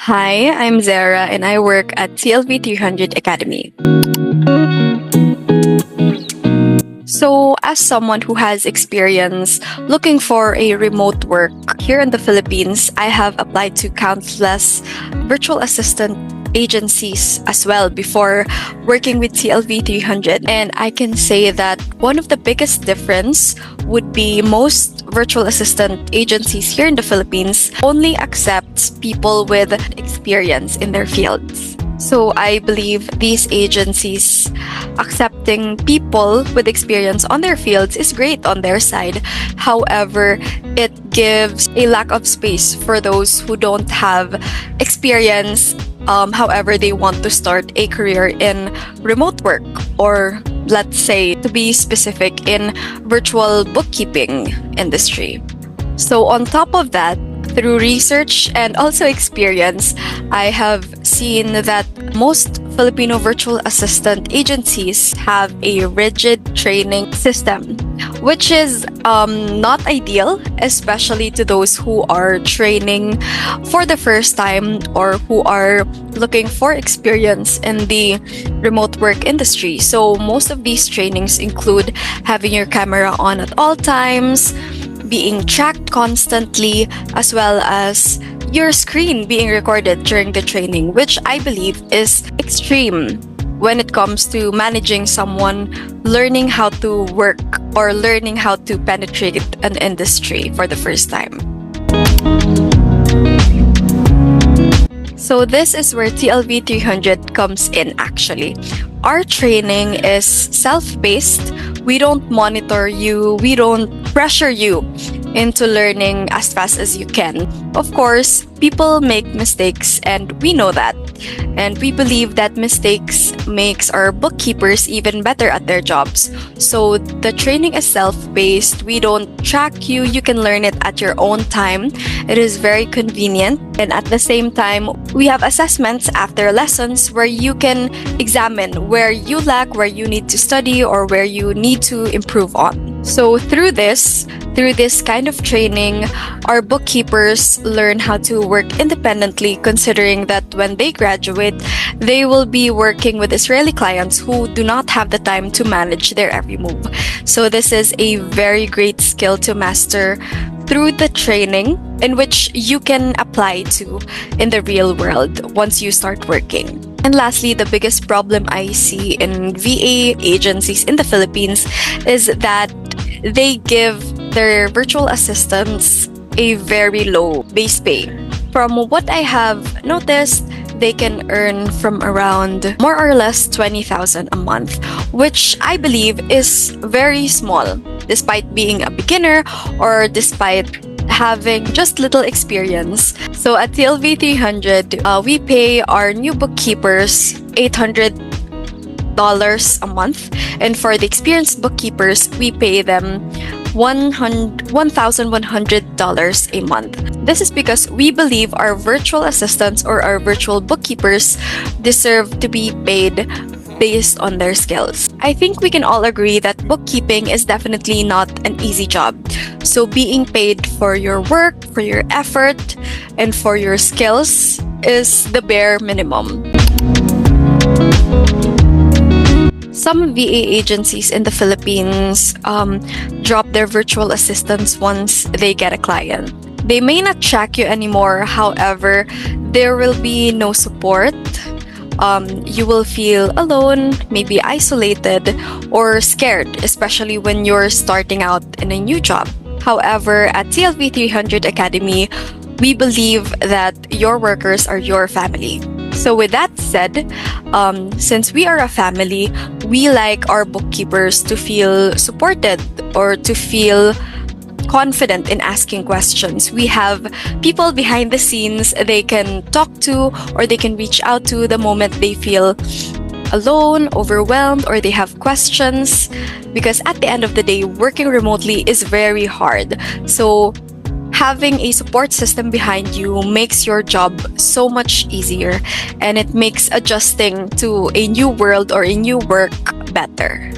Hi, I'm Zara and I work at TLV300 Academy. So, as someone who has experience looking for a remote work here in the Philippines, I have applied to countless virtual assistant agencies as well before working with TLV300. And I can say that one of the biggest difference would be most virtual assistant agencies here in the Philippines only accepts people with experience in their fields. So I believe these agencies accepting people with experience on their fields is great on their side. However, it gives a lack of space for those who don't have experience. However, they want to start a career in remote work, or let's say, to be specific, in virtual bookkeeping industry. So on top of that, through research and also experience, I have seen that most Filipino virtual assistant agencies have a rigid training system, which is not ideal, especially to those who are training for the first time or who are looking for experience in the remote work industry. So most of these trainings include having your camera on at all times, being tracked constantly, as well as your screen being recorded during the training, which I believe is extreme when it comes to managing someone learning how to work or learning how to penetrate an industry for the first time. So this is where TLV300 comes in actually. Our training is self-paced. We don't monitor you, we don't pressure you into learning as fast as you can. Of course, people make mistakes and we know that. And we believe that mistakes makes our bookkeepers even better at their jobs. So the training is self-paced. We don't track you. You can learn it at your own time. It is very convenient. And at the same time, we have assessments after lessons where you can examine where you lack, where you need to study, or where you need to improve on. So through this kind of training, our bookkeepers learn how to work independently, considering that when they graduate, they will be working with Israeli clients who do not have the time to manage their every move. So this is a very great skill to master through the training, in which you can apply to in the real world once you start working. And lastly, the biggest problem I see in VA agencies in the Philippines is that they give their virtual assistants a very low base pay. From what I have noticed, they can earn from around more or less 20,000 a month, which I believe is very small, despite being a beginner or despite having just little experience. So at TLV300, we pay our new bookkeepers $800 a month, and for the experienced bookkeepers, we pay them $1,100 a month. This is because we believe our virtual assistants or our virtual bookkeepers deserve to be paid based on their skills. I think we can all agree that bookkeeping is definitely not an easy job. So being paid for your work, for your effort, and for your skills is the bare minimum. Some VA agencies in the Philippines drop their virtual assistants once they get a client. They may not track you anymore, however, there will be no support. You will feel alone, maybe isolated, or scared, especially when you're starting out in a new job. However, at TLV300 Academy, we believe that your workers are your family. So with that said, since we are a family, we like our bookkeepers to feel supported or to feel confident in asking questions. We have people behind the scenes they can talk to or they can reach out to the moment they feel alone, overwhelmed, or they have questions. Because at the end of the day, working remotely is very hard. So having a support system behind you makes your job so much easier, and it makes adjusting to a new world or a new work better.